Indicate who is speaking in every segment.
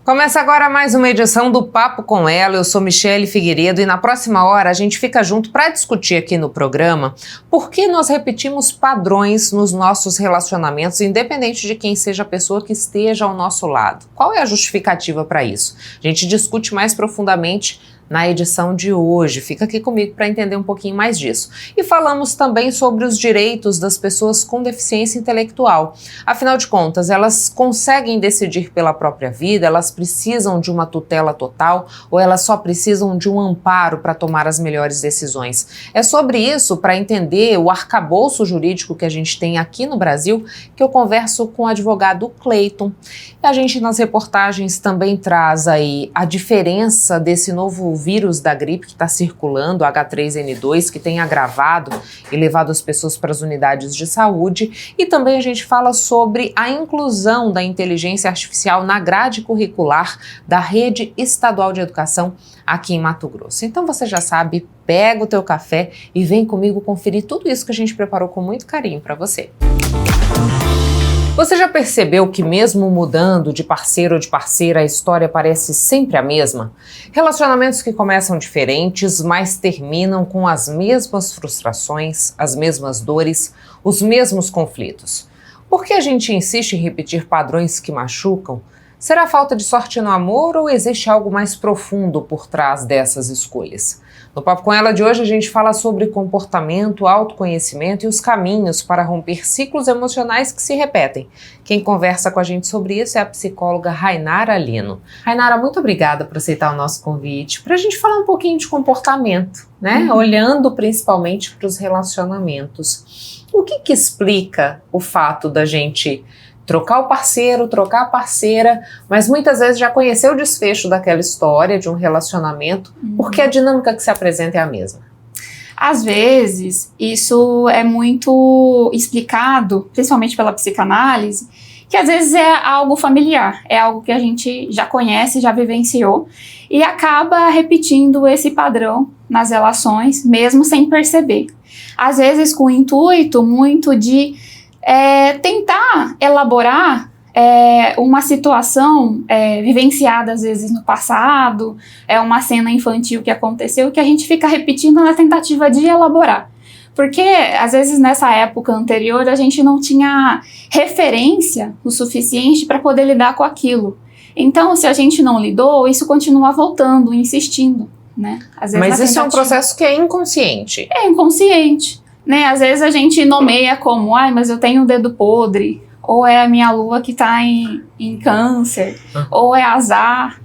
Speaker 1: Começa agora mais uma edição do Papo com Ela. Eu sou Michele Figueiredo e na próxima hora a gente fica junto para discutir aqui no programa por que nós repetimos padrões nos nossos relacionamentos, independente de quem seja a pessoa que esteja ao nosso lado. Qual é a justificativa para isso? A gente discute mais profundamente na edição de hoje. Fica aqui comigo para entender um pouquinho mais disso. E falamos também sobre os direitos das pessoas com deficiência intelectual. Afinal de contas, elas conseguem decidir pela própria vida, elas precisam de uma tutela total ou elas só precisam de um amparo para tomar as melhores decisões? É sobre isso, para entender o arcabouço jurídico que a gente tem aqui no Brasil, que eu converso com o advogado Cleiton. E a gente nas reportagens também traz aí a diferença desse novo vírus da gripe que está circulando, H3N2, que tem agravado e levado as pessoas para as unidades de saúde. E também a gente fala sobre a inclusão da inteligência artificial na grade curricular da Rede Estadual de Educação aqui em Mato Grosso. Então você já sabe, pega o teu café e vem comigo conferir tudo isso que a gente preparou com muito carinho para você. Você já percebeu que mesmo mudando de parceiro ou de parceira, a história parece sempre a mesma? Relacionamentos que começam diferentes, mas terminam com as mesmas frustrações, as mesmas dores, os mesmos conflitos. Por que a gente insiste em repetir padrões que machucam? Será falta de sorte no amor ou existe algo mais profundo por trás dessas escolhas? No Papo com Ela de hoje a gente fala sobre comportamento, autoconhecimento e os caminhos para romper ciclos emocionais que se repetem. Quem conversa com a gente sobre isso é a psicóloga Rainara Lino. Rainara, muito obrigada por aceitar o nosso convite para a gente falar um pouquinho de comportamento, né? Olhando principalmente para os relacionamentos. O que explica o fato da gente trocar o parceiro, trocar a parceira, mas muitas vezes já conheceu o desfecho daquela história, de um relacionamento, porque a dinâmica que se apresenta é a mesma?
Speaker 2: Às vezes, isso é muito explicado, principalmente pela psicanálise, que às vezes é algo familiar, é algo que a gente já conhece, já vivenciou, e acaba repetindo esse padrão nas relações, mesmo sem perceber. Às vezes com o intuito muito de tentar elaborar uma situação vivenciada às vezes no passado, uma cena infantil que aconteceu, que a gente fica repetindo na tentativa de elaborar. Porque às vezes nessa época anterior a gente não tinha referência o suficiente para poder lidar com aquilo. Então, se a gente não lidou, isso continua voltando, insistindo, né? Às vezes,
Speaker 1: mas isso é um processo que é inconsciente.
Speaker 2: É inconsciente. Né, às vezes a gente nomeia como, mas eu tenho o dedo podre, ou é a minha lua que está em câncer, ou é azar.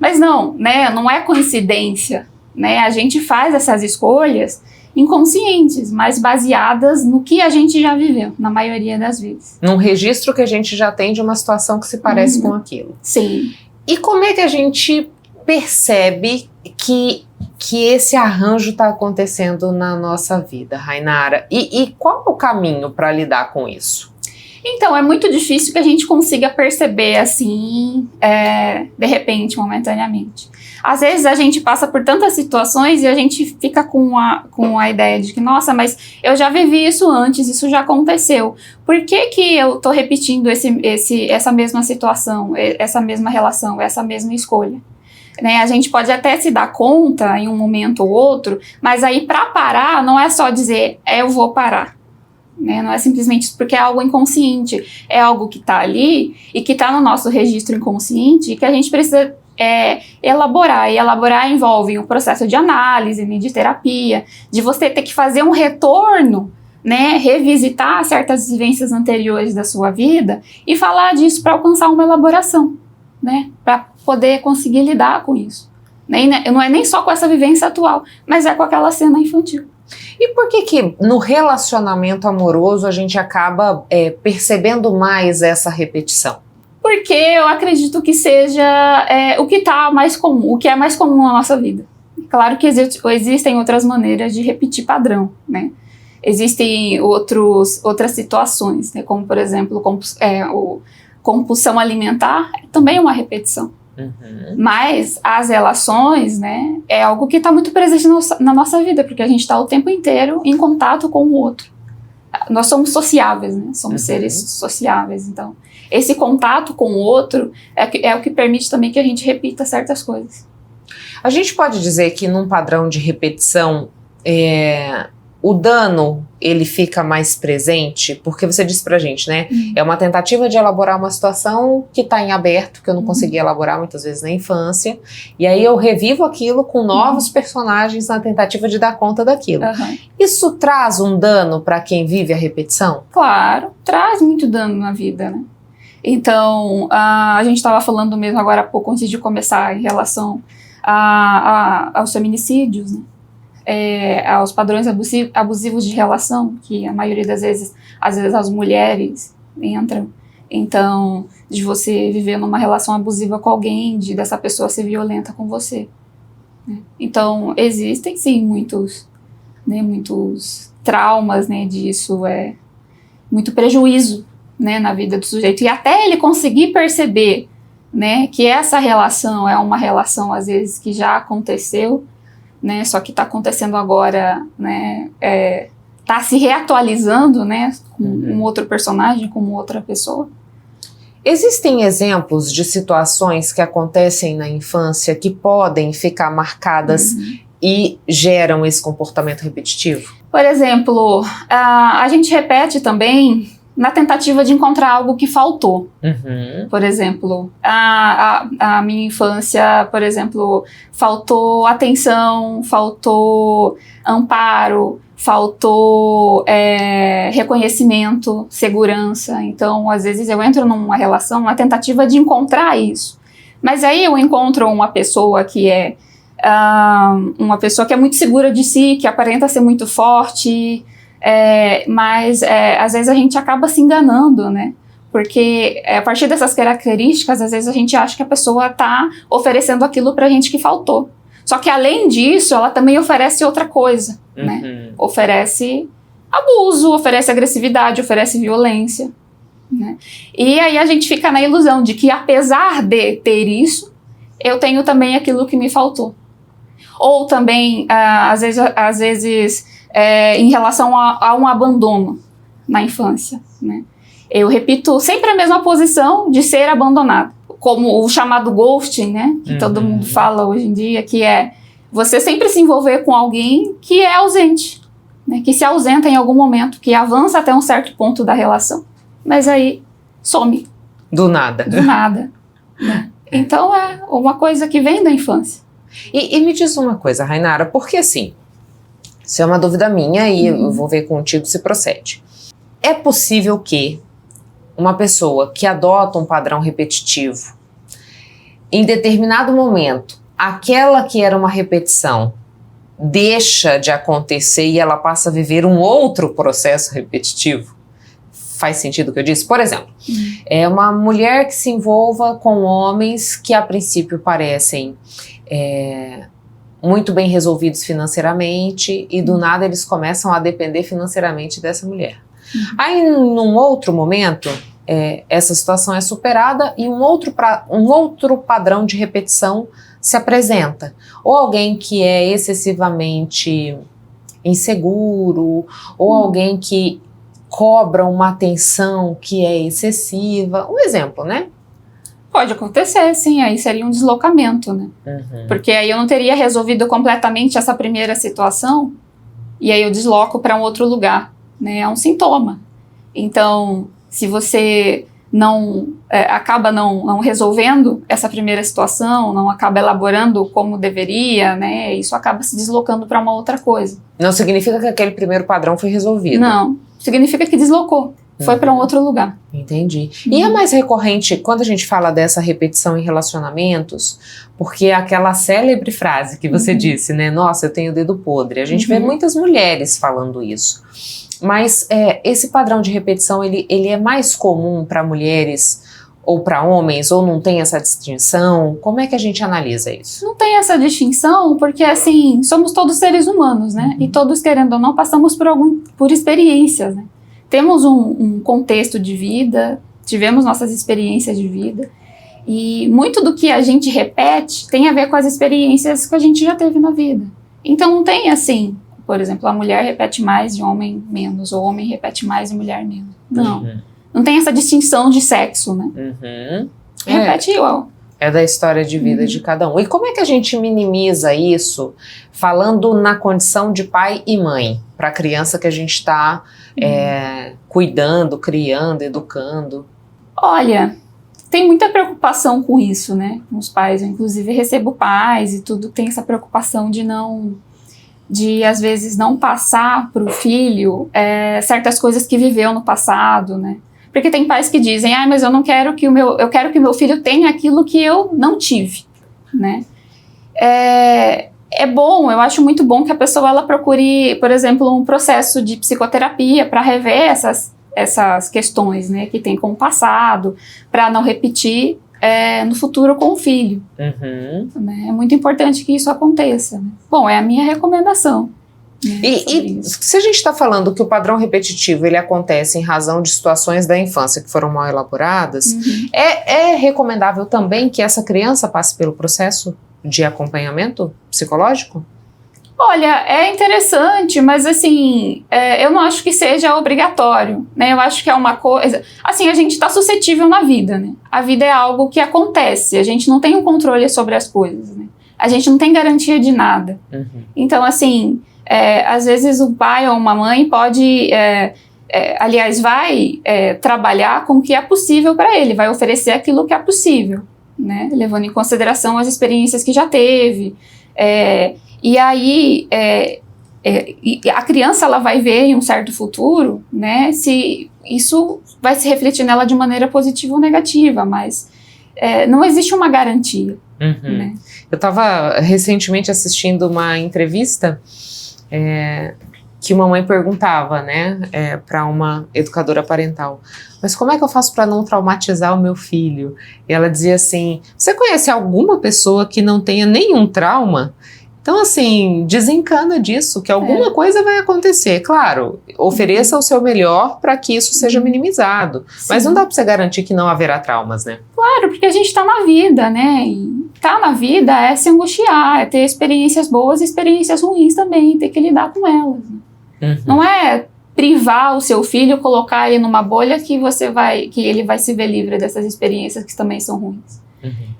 Speaker 2: Mas não, né, não é coincidência, né? A gente faz essas escolhas inconscientes, mas baseadas no que a gente já viveu, na maioria das vezes.
Speaker 1: Num registro que a gente já tem de uma situação que se parece com aquilo.
Speaker 2: Sim.
Speaker 1: E como é que a gente percebe que esse arranjo está acontecendo na nossa vida, Rainara? E qual é o caminho para lidar com isso?
Speaker 2: Então, é muito difícil que a gente consiga perceber assim, de repente, momentaneamente. Às vezes a gente passa por tantas situações e a gente fica com a ideia de que, nossa, mas eu já vivi isso antes, isso já aconteceu. Por que eu tô repetindo essa mesma situação, essa mesma relação, essa mesma escolha? Né, a gente pode até se dar conta em um momento ou outro, mas aí para parar não é só dizer, eu vou parar. Né, não é simplesmente isso, porque é algo inconsciente, é algo que está ali e que está no nosso registro inconsciente e que a gente precisa elaborar. E elaborar envolve um processo de análise, de terapia, de você ter que fazer um retorno, né, revisitar certas vivências anteriores da sua vida e falar disso para alcançar uma elaboração, né, para poder conseguir lidar com isso. Não é nem só com essa vivência atual, mas é com aquela cena infantil.
Speaker 1: E por que no relacionamento amoroso a gente acaba percebendo mais essa repetição?
Speaker 2: Porque eu acredito que seja o que tá mais comum, o que é mais comum na nossa vida. Claro que existem outras maneiras de repetir padrão, né? Existem outras situações, né? Como por exemplo, compulsão alimentar também é uma repetição. Mas as relações, né, é algo que está muito presente na nossa vida, porque a gente está o tempo inteiro em contato com o outro. Nós somos sociáveis, né? Somos seres sociáveis, então esse contato com o outro é o que permite também que a gente repita certas coisas.
Speaker 1: A gente pode dizer que num padrão de repetição, o dano, ele fica mais presente, porque você disse pra gente, né? É uma tentativa de elaborar uma situação que tá em aberto, que eu não consegui elaborar muitas vezes na infância, e aí eu revivo aquilo com novos personagens na tentativa de dar conta daquilo. Isso traz um dano para quem vive a repetição?
Speaker 2: Claro, traz muito dano na vida, né? Então, a gente estava falando mesmo agora há pouco, antes de começar, em relação aos feminicídios, né? Aos padrões abusivos de relação, que a maioria das vezes, às vezes as mulheres entram. Então, de você viver numa relação abusiva com alguém, dessa pessoa ser violenta com você, né? Então, existem sim muitos traumas, né, disso, muito prejuízo, né, na vida do sujeito. E até ele conseguir perceber, né, que essa relação é uma relação, às vezes, que já aconteceu, né, só que está acontecendo agora, né, tá se reatualizando, né, com um outro personagem, com outra pessoa.
Speaker 1: Existem exemplos de situações que acontecem na infância que podem ficar marcadas e geram esse comportamento repetitivo?
Speaker 2: Por exemplo, a gente repete também na tentativa de encontrar algo que faltou. Por exemplo, a minha infância, por exemplo, faltou atenção, faltou amparo, faltou reconhecimento, segurança. Então, às vezes eu entro numa relação na tentativa de encontrar isso. Mas aí eu encontro uma pessoa que é muito segura de si, que aparenta ser muito forte, mas às vezes a gente acaba se enganando, né? Porque a partir dessas características, às vezes a gente acha que a pessoa está oferecendo aquilo pra gente que faltou. Só que além disso, ela também oferece outra coisa, né? Oferece abuso, oferece agressividade, oferece violência, né? E aí a gente fica na ilusão de que, apesar de ter isso, eu tenho também aquilo que me faltou. Ou também, às vezes em relação a um abandono na infância, né? Eu repito sempre a mesma posição de ser abandonado, como o chamado ghosting, né? Que todo mundo fala hoje em dia, que é você sempre se envolver com alguém que é ausente, né? Que se ausenta em algum momento, que avança até um certo ponto da relação, mas aí some.
Speaker 1: Do nada.
Speaker 2: Do nada, né? Então é uma coisa que vem da infância.
Speaker 1: E me diz uma coisa, Rainara, porque assim, isso é uma dúvida minha e eu vou ver contigo se procede. É possível que uma pessoa que adota um padrão repetitivo, em determinado momento, aquela que era uma repetição deixa de acontecer e ela passa a viver um outro processo repetitivo? Faz sentido o que eu disse? Por exemplo, é uma mulher que se envolva com homens que a princípio parecem muito bem resolvidos financeiramente e do nada eles começam a depender financeiramente dessa mulher. Aí, num outro momento, essa situação é superada e um outro padrão de repetição se apresenta. Ou alguém que é excessivamente inseguro, ou alguém que cobra uma atenção que é excessiva. Um exemplo, né?
Speaker 2: Pode acontecer, sim, aí seria um deslocamento, né? Porque aí eu não teria resolvido completamente essa primeira situação e aí eu desloco para um outro lugar, né? É um sintoma. Então, se você acaba não resolvendo essa primeira situação, não acaba elaborando como deveria, né? Isso acaba se deslocando para uma outra coisa.
Speaker 1: Não significa que aquele primeiro padrão foi resolvido.
Speaker 2: Não, significa que deslocou. Foi para um outro lugar.
Speaker 1: Entendi. E é mais recorrente quando a gente fala dessa repetição em relacionamentos, porque aquela célebre frase que você disse, né? Nossa, eu tenho dedo podre. A gente vê muitas mulheres falando isso. Mas esse padrão de repetição, ele é mais comum para mulheres ou para homens, ou não tem essa distinção? Como é que a gente analisa isso?
Speaker 2: Não tem essa distinção porque, assim, somos todos seres humanos, né? E todos, querendo ou não, passamos por experiências, né? Temos um contexto de vida, tivemos nossas experiências de vida, e muito do que a gente repete tem a ver com as experiências que a gente já teve na vida. Então não tem assim, por exemplo, a mulher repete mais e o homem menos, ou o homem repete mais e a mulher menos. Não Não tem essa distinção de sexo, né?
Speaker 1: Uhum.
Speaker 2: Repete igual.
Speaker 1: É da história de vida de cada um. E como é que a gente minimiza isso falando na condição de pai e mãe para a criança que a gente está cuidando, criando, educando?
Speaker 2: Olha, tem muita preocupação com isso, né? Com os pais. Eu, inclusive, recebo pais e tudo tem essa preocupação de às vezes não passar para o filho certas coisas que viveu no passado, né? Porque tem pais que dizem, mas eu quero que o meu filho tenha aquilo que eu não tive, né? É bom, eu acho muito bom que a pessoa ela procure, por exemplo, um processo de psicoterapia para rever essas questões, né, que tem com o passado, para não repetir no futuro com o filho.
Speaker 1: Uhum.
Speaker 2: Né? É muito importante que isso aconteça. Né? Bom, é a minha recomendação.
Speaker 1: E se a gente está falando que o padrão repetitivo ele acontece em razão de situações da infância que foram mal elaboradas, é recomendável também que essa criança passe pelo processo de acompanhamento psicológico?
Speaker 2: Olha, é interessante, mas assim, eu não acho que seja obrigatório, né? Eu acho que é uma coisa... Assim, a gente está suscetível na vida, né? A vida é algo que acontece, a gente não tem um controle sobre as coisas, né? A gente não tem garantia de nada. Então, assim... às vezes o pai ou uma mãe pode, aliás, vai trabalhar com o que é possível para ele, vai oferecer aquilo que é possível, né? Levando em consideração as experiências que já teve. E aí, a criança ela vai ver em um certo futuro, né, se isso vai se refletir nela de maneira positiva ou negativa, mas não existe uma garantia. Né?
Speaker 1: Eu estava recentemente assistindo uma entrevista que uma mãe perguntava, né, para uma educadora parental, mas como é que eu faço para não traumatizar o meu filho? E ela dizia assim, você conhece alguma pessoa que não tenha nenhum trauma? Então, assim, desencana disso, que alguma coisa vai acontecer. Claro, ofereça o seu melhor para que isso seja minimizado. Sim. Mas não dá para você garantir que não haverá traumas, né?
Speaker 2: Claro, porque a gente está na vida, né? E tá na vida é se angustiar, é ter experiências boas e experiências ruins também, ter que lidar com elas. Não é privar o seu filho, colocar ele numa bolha que ele vai se ver livre dessas experiências que também são ruins.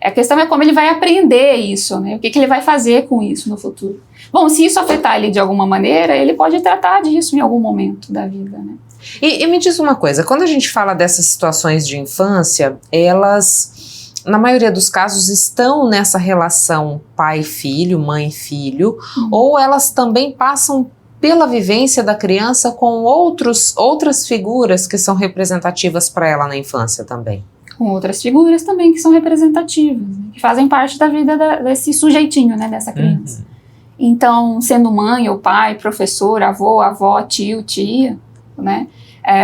Speaker 2: A questão é como ele vai aprender isso, né? O que ele vai fazer com isso no futuro. Bom, se isso afetar ele de alguma maneira, ele pode tratar disso em algum momento da vida, né?
Speaker 1: E me diz uma coisa, quando a gente fala dessas situações de infância, elas, na maioria dos casos, estão nessa relação pai-filho, mãe-filho, ou elas também passam pela vivência da criança com outras figuras que são representativas para ela na infância também?
Speaker 2: Com outras figuras também que são representativas, né? Que fazem parte da vida desse sujeitinho, né, dessa criança. Então, sendo mãe ou pai, professor, avô, avó, tio, tia, né,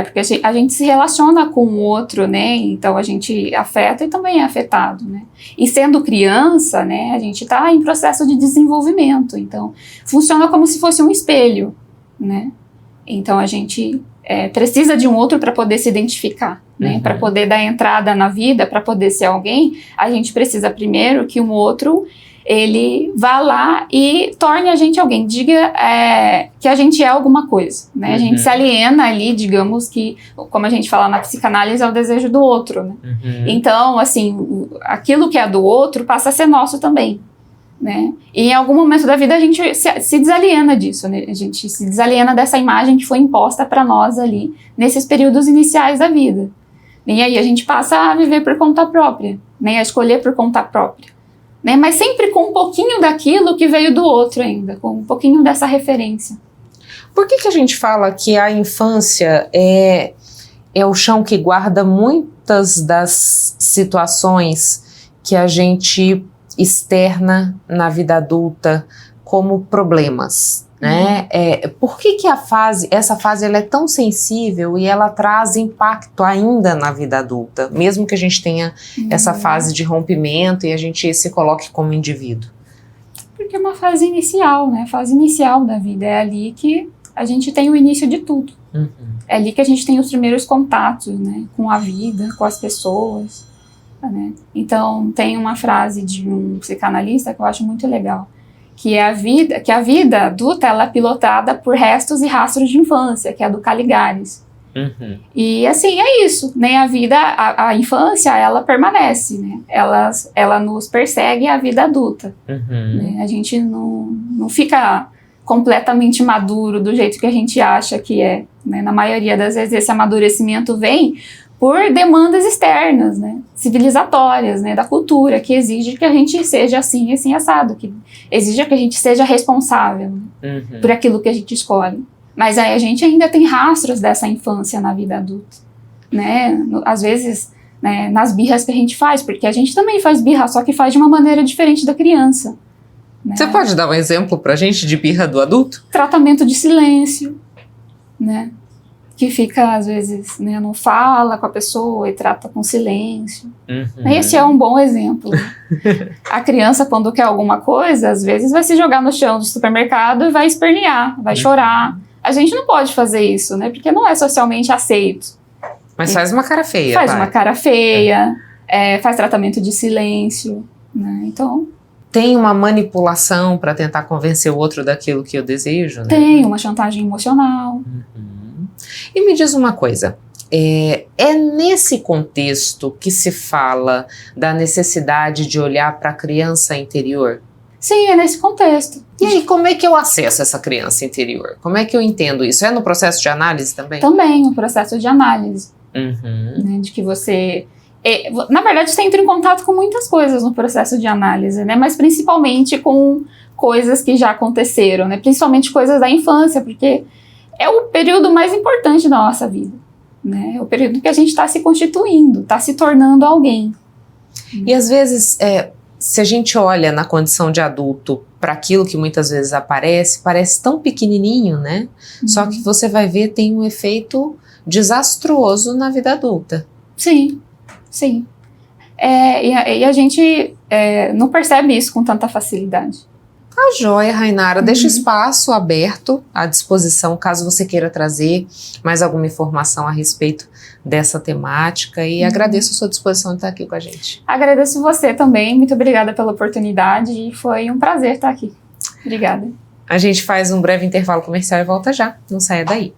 Speaker 2: porque a gente se relaciona com o outro, né, então a gente afeta e também é afetado, né. E sendo criança, né, a gente está em processo de desenvolvimento, então funciona como se fosse um espelho, né. Então a gente precisa de um outro para poder se identificar, né? Para poder dar entrada na vida, para poder ser alguém, a gente precisa primeiro que um outro ele vá lá e torne a gente alguém, diga que a gente é alguma coisa, né? A gente se aliena ali, digamos que, como a gente fala na psicanálise, é o desejo do outro, né? Então, assim, aquilo que é do outro passa a ser nosso também. Né? E em algum momento da vida a gente se desaliena disso, né? A gente se desaliena dessa imagem que foi imposta para nós ali nesses períodos iniciais da vida. E aí a gente passa a viver por conta própria, né? A escolher por conta própria, né? Mas sempre com um pouquinho daquilo que veio do outro ainda, com um pouquinho dessa referência.
Speaker 1: Por que a gente fala que a infância é o chão que guarda muitas das situações que a gente externa na vida adulta como problemas, né? Por que essa fase ela é tão sensível e ela traz impacto ainda na vida adulta, mesmo que a gente tenha essa fase de rompimento e a gente se coloque como indivíduo?
Speaker 2: Porque é uma fase inicial, né? A fase inicial da vida, é ali que a gente tem o início de tudo. É ali que a gente tem os primeiros contatos, né? Com a vida, com as pessoas. Né? Então tem uma frase de um psicanalista que eu acho muito legal, que a vida adulta ela é pilotada por restos e rastros de infância, que é a do Caligares. E assim, é isso, né? A vida, a infância, ela permanece, né? Ela nos persegue a vida adulta. Né? A gente não fica completamente maduro do jeito que a gente acha que é, né? Na maioria das vezes esse amadurecimento vem por demandas externas, né? Civilizatórias, né? Da cultura, que exige que a gente seja assim, assim, assado, que exige que a gente seja responsável, né? Por aquilo que a gente escolhe. Mas aí a gente ainda tem rastros dessa infância na vida adulta, né? Às vezes, né, nas birras que a gente faz, porque a gente também faz birra, só que faz de uma maneira diferente da criança. Né?
Speaker 1: Você pode dar um exemplo pra gente de birra do adulto?
Speaker 2: Tratamento de silêncio, né? Que fica, às vezes, né, não fala com a pessoa e trata com silêncio. Esse é um bom exemplo. A criança, quando quer alguma coisa, às vezes vai se jogar no chão do supermercado e vai espernear, vai chorar. A gente não pode fazer isso, né? Porque não é socialmente aceito.
Speaker 1: Mas faz uma cara feia.
Speaker 2: Faz uma cara feia, faz tratamento de silêncio, né? Então...
Speaker 1: Tem uma manipulação para tentar convencer o outro daquilo que eu desejo, né?
Speaker 2: Tem uma chantagem emocional.
Speaker 1: E me diz uma coisa, é nesse contexto que se fala da necessidade de olhar para a criança interior?
Speaker 2: Sim, é nesse contexto.
Speaker 1: E aí, como é que eu acesso essa criança interior? Como é que eu entendo isso? É no processo de análise também?
Speaker 2: Também, um processo de análise. Né, de que você... na verdade, você entra em contato com muitas coisas no processo de análise, né? Mas principalmente com coisas que já aconteceram, né? Principalmente coisas da infância, porque é o período mais importante da nossa vida, né? É o período que a gente está se constituindo, está se tornando alguém.
Speaker 1: E às vezes, se a gente olha na condição de adulto para aquilo que muitas vezes aparece, parece tão pequenininho, né? Só que você vai ver, tem um efeito desastroso na vida adulta.
Speaker 2: Sim, sim. E a gente não percebe isso com tanta facilidade.
Speaker 1: Tá joia, Rainara. Deixa espaço aberto à disposição, caso você queira trazer mais alguma informação a respeito dessa temática. E agradeço a sua disposição de estar aqui com a gente.
Speaker 2: Agradeço você também. Muito obrigada pela oportunidade e foi um prazer estar aqui. Obrigada.
Speaker 1: A gente faz um breve intervalo comercial e volta já. Não saia daí.